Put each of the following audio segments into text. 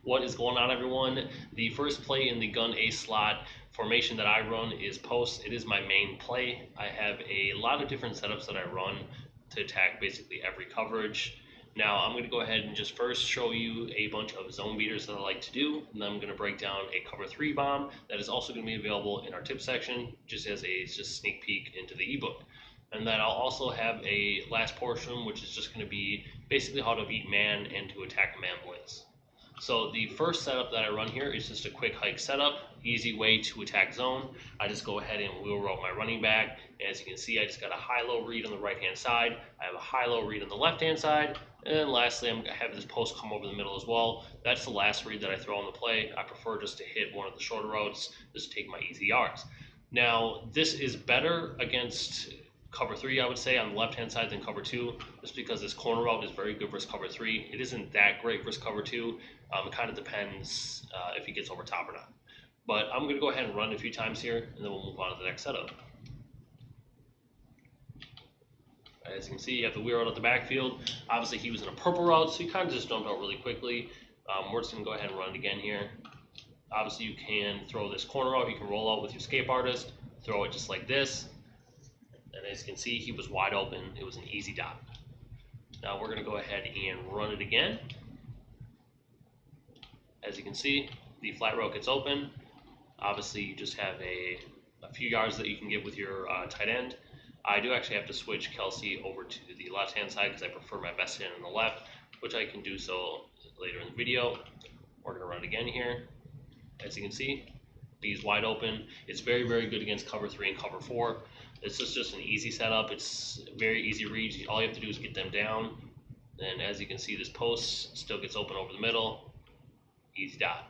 What is going on, everyone? The first play in the gun A slot formation that I run is post. It is my main play. I have a lot of different setups that I run to attack basically every coverage. Now I'm going to go ahead and just first show you a bunch of zone beaters that I like to do, and then I'm going to break down a cover 3 bomb that is also going to be available in our tip section just as a just sneak peek into the ebook. And then I'll also have a last portion, which is just going to be basically how to beat man and to attack a man blitz. So the first setup that I run here is just a quick hike setup, easy way to attack zone. I just go ahead and wheel route my running back. As you can see, I just got a high-low read on the right-hand side. I have a high-low read on the left-hand side. And then lastly, I'm going to have this post come over the middle as well. That's the last read that I throw on the play. I prefer just to hit one of the shorter routes, just to take my easy yards. Now, this is better against cover 3, I would say, on the left-hand side than cover 2, just because this corner route is very good versus cover 3. It isn't that great versus cover 2. It kind of depends if he gets over top or not. But I'm going to go ahead and run a few times here, and then we'll move on to the next setup. As you can see, you have the wheel route at the backfield. Obviously, he was in a purple route, so he kind of just jumped out really quickly. We're just going to go ahead and run it again here. Obviously, you can throw this corner route. You can roll out with your escape artist, throw it just like this. And as you can see, he was wide open. It was an easy dot. Now we're going to go ahead and run it again. As you can see, the flat route gets open. Obviously, you just have a few yards that you can get with your tight end. I do actually have to switch Kelsey over to the left-hand side because I prefer my best hand on the left, which I can do so later in the video. We're going to run it again here. As you can see, he's wide open. It's very, very good against cover 3 and cover 4. It's just an easy setup. It's very easy reads. All you have to do is get them down. And as you can see, this post still gets open over the middle. Easy dot.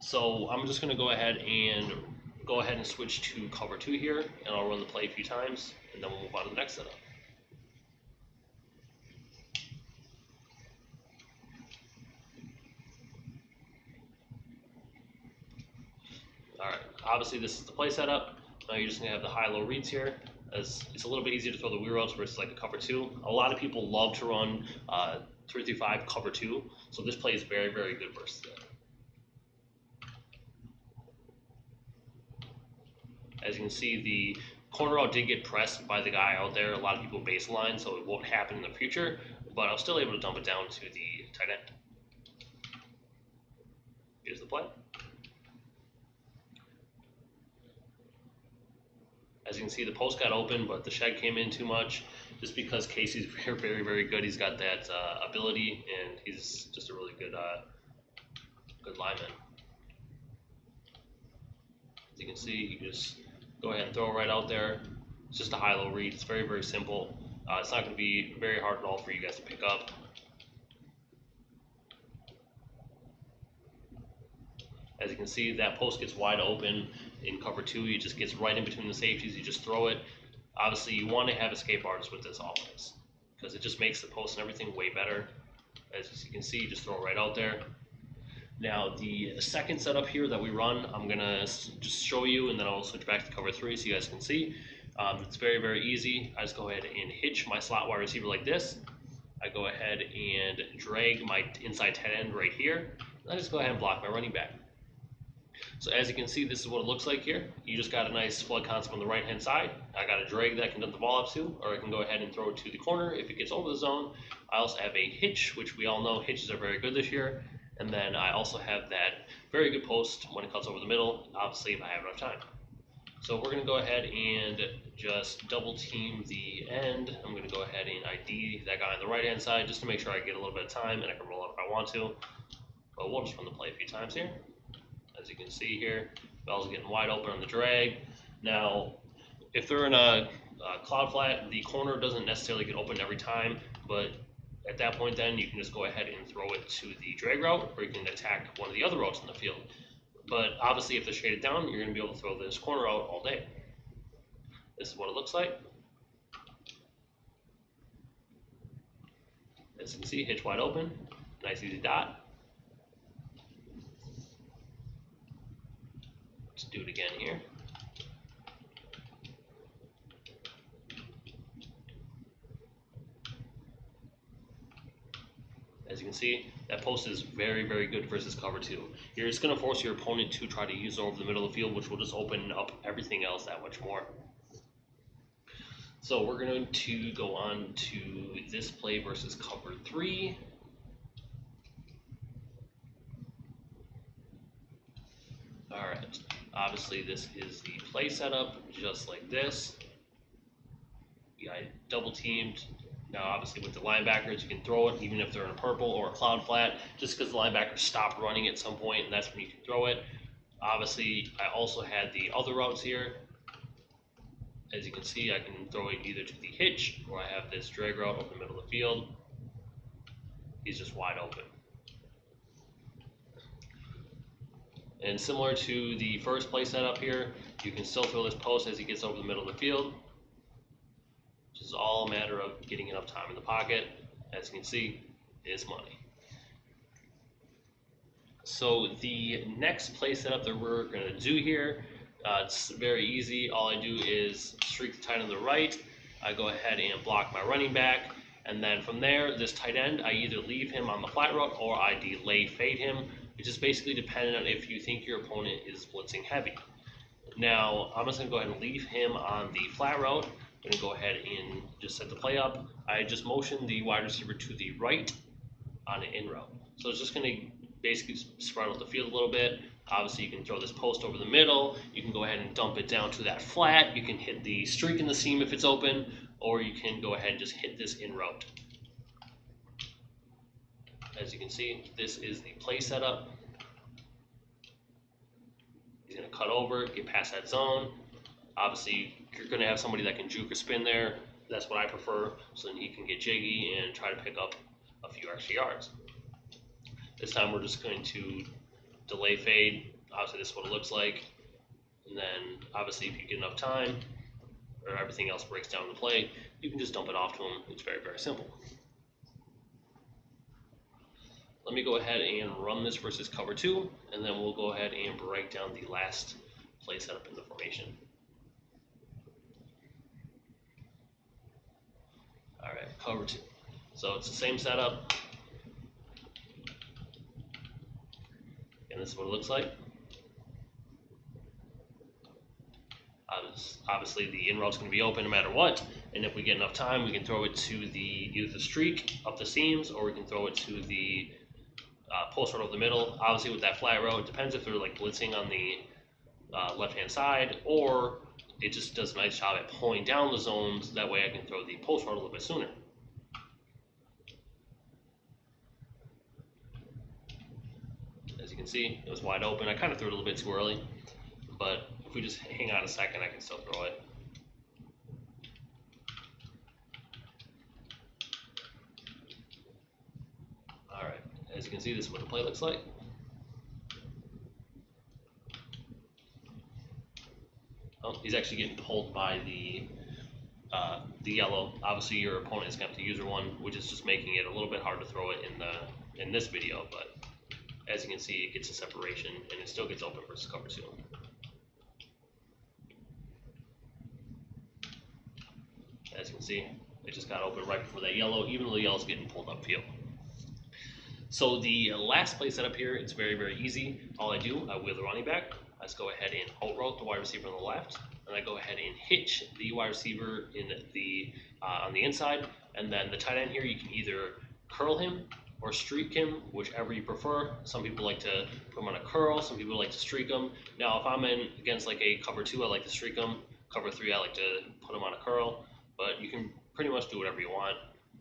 So I'm just going to go ahead and switch to cover 2 here, and I'll run the play a few times, and then we'll move on to the next setup. Alright, obviously this is the play setup. Now you're just going to have the high-low reads here. As it's a little bit easier to throw the wheel routes versus like a cover 2. A lot of people love to run 3-5 cover 2, so this play is very, very good versus that. As you can see, the corner route did get pressed by the guy out there. A lot of people baseline, so it won't happen in the future, but I was still able to dump it down to the tight end. Here's the play. As you can see, the post got open, but the shed came in too much just because Casey's very, very, very good. He's got that ability, and he's just a really good lineman. As you can see, you can just go ahead and throw it right out there. It's just a high-low read. It's very, very simple. It's not going to be very hard at all for you guys to pick up. As you can see, that post gets wide open in cover 2. It just gets right in between the safeties. You just throw it. Obviously, you want to have escape artists with this always, because it just makes the post and everything way better. As you can see, you just throw it right out there. Now, the second setup here that we run, I'm going to just show you, and then I'll switch back to cover 3 so you guys can see. It's very, very easy. I just go ahead and hitch my slot wide receiver like this. I go ahead and drag my inside tight end right here. I just go ahead and block my running back. So as you can see, this is what it looks like here. You just got a nice flood concept on the right-hand side. I got a drag that I can dump the ball up to, or I can go ahead and throw it to the corner if it gets over the zone. I also have a hitch, which we all know hitches are very good this year. And then I also have that very good post when it cuts over the middle, obviously if I have enough time. So we're going to go ahead and just double team the end. I'm going to go ahead and ID that guy on the right-hand side just to make sure I get a little bit of time and I can roll out if I want to. But we'll just run the play a few times here. As you can see here, Bell's getting wide open on the drag. Now, if they're in a cloud flat, the corner doesn't necessarily get open every time, but at that point then you can just go ahead and throw it to the drag route, or you can attack one of the other routes in the field. But obviously if they're shaded down, you're going to be able to throw this corner out all day. This is what it looks like. As you can see, hitch wide open, nice easy dot. Let's do it again here. As you can see, that post is very, very good versus cover two. You're just going to force your opponent to try to use it over the middle of the field, which will just open up everything else that much more. So we're going to go on to this play versus cover three. All right, obviously this is the play setup, just like this. I double teamed. Now, obviously, with the linebackers, you can throw it even if they're in a purple or a cloud flat, just because the linebackers stop running at some point, and that's when you can throw it. Obviously, I also had the other routes here. As you can see, I can throw it either to the hitch, or I have this drag route over the middle of the field. He's just wide open. And similar to the first play setup here, you can still throw this post as he gets over the middle of the field. It's all a matter of getting enough time in the pocket. As you can see, is money. So the next play setup that we're going to do here, it's very easy. All I do is streak the tight end to the right. I go ahead and block my running back. And then from there, this tight end, I either leave him on the flat route or I delay fade him. It's just basically dependent on if you think your opponent is blitzing heavy. Now, I'm just going to go ahead and leave him on the flat route. I'm going to go ahead and just set the play up. I just motion the wide receiver to the right on an in route. So it's just going to basically spread out the field a little bit. Obviously, you can throw this post over the middle. You can go ahead and dump it down to that flat. You can hit the streak in the seam if it's open, or you can go ahead and just hit this in route. As you can see, this is the play setup. He's going to cut over, get past that zone. Obviously, you're going to have somebody that can juke or spin there. That's what I prefer, so then he can get jiggy and try to pick up a few extra yards. This time we're just going to delay fade. Obviously, this is what it looks like. And then, obviously, if you get enough time or everything else breaks down the play, you can just dump it off to him. It's very, very simple. Let me go ahead and run this versus cover two, and then we'll go ahead and break down the last play setup in the formation. All right, cover two. So it's the same setup. And this is what it looks like. Obviously, the in route's going to be open no matter what. And if we get enough time, we can throw it to either the streak up the seams, or we can throw it to the post route over the middle. Obviously, with that flat route, it depends if they're like blitzing on the left-hand side, or it just does a nice job at pulling down the zones. That way I can throw the post route a little bit sooner. As you can see, it was wide open. I kind of threw it a little bit too early, but if we just hang on a second, I can still throw it. All right, as you can see, this is what the play looks like. Oh, he's actually getting pulled by the yellow. Obviously, your opponent is going to have to use one, which is just making it a little bit hard to throw it in this video. But as you can see, it gets a separation, and it still gets open versus cover two. As you can see, it just got open right before that yellow, even though the yellow's getting pulled upfield. So the last play setup here, it's very, very easy. All I do, I wheel the running back. I just go ahead and out route the wide receiver on the left, and I go ahead and hitch the wide receiver in the on the inside. And then the tight end here, you can either curl him or streak him, whichever you prefer. Some people like to put him on a curl. Some people like to streak him. Now, if I'm in against like a cover two, I like to streak him. Cover three, I like to put him on a curl. But you can pretty much do whatever you want.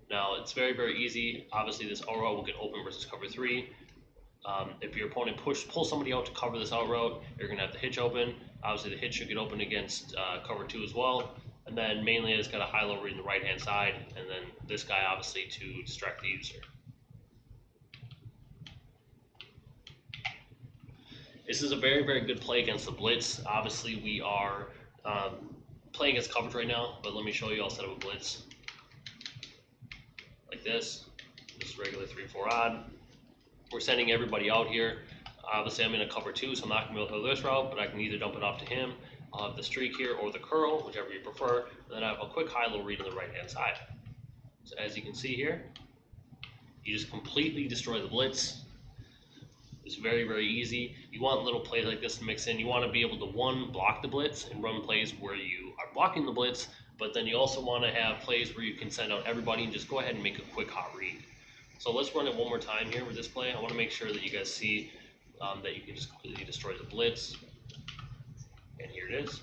Now, it's very, very easy. Obviously, this out route will get open versus cover three. If your opponent pulls somebody out to cover this out route, you're going to have the hitch open. Obviously, the hitch should get open against cover two as well. And then mainly it's got a high-low read in the right-hand side, and then this guy obviously to distract the user. This is a very, very good play against the blitz. Obviously, we are playing against coverage right now, but let me show you. I'll set up a blitz like this, just regular 3-4 odd. We're sending everybody out here. Obviously, I'm in a cover two, so I'm not going to be able to go this route, but I can either dump it off to him. I'll have the streak here or the curl, whichever you prefer. And then I have a quick high-low read on the right-hand side. So as you can see here, You just completely destroy the blitz. It's very, very easy. You want little plays like this to mix in. You want to be able to, one, block the blitz and run plays where you are blocking the blitz, but then you also want to have plays where you can send out everybody and just go ahead and make a quick hot read. So let's run it one more time here with this play. I want to make sure that you guys see that you can just completely destroy the blitz. And here it is.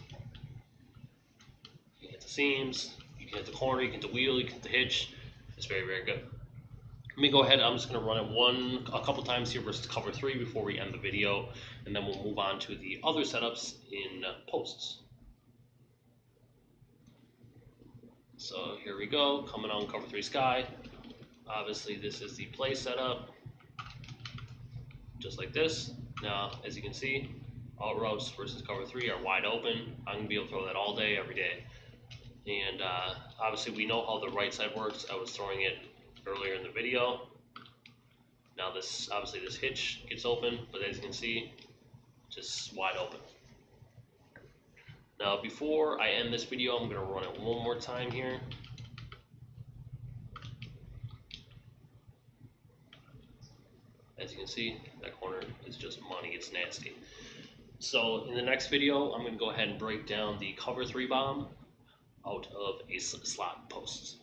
You can hit the seams, you can hit the corner, you can hit the wheel, you can hit the hitch. It's very, very good. Let me go ahead, I'm just going to run it a couple times here versus cover 3 before we end the video, and then we'll move on to the other setups in posts. So here we go, coming on cover 3 sky. Obviously this is the play setup, just like this. Now, as you can see, all routes versus cover 3 are wide open. I'm going to be able to throw that all day, every day. And obviously we know how the right side works. I was throwing it earlier in the video. Now this, obviously this hitch gets open, but as you can see, just wide open. Now before I end this video, I'm going to run it one more time here. As you can see, that corner is just money, it's nasty. So in the next video, I'm going to go ahead and break down the cover 3 bomb out of a slot posts.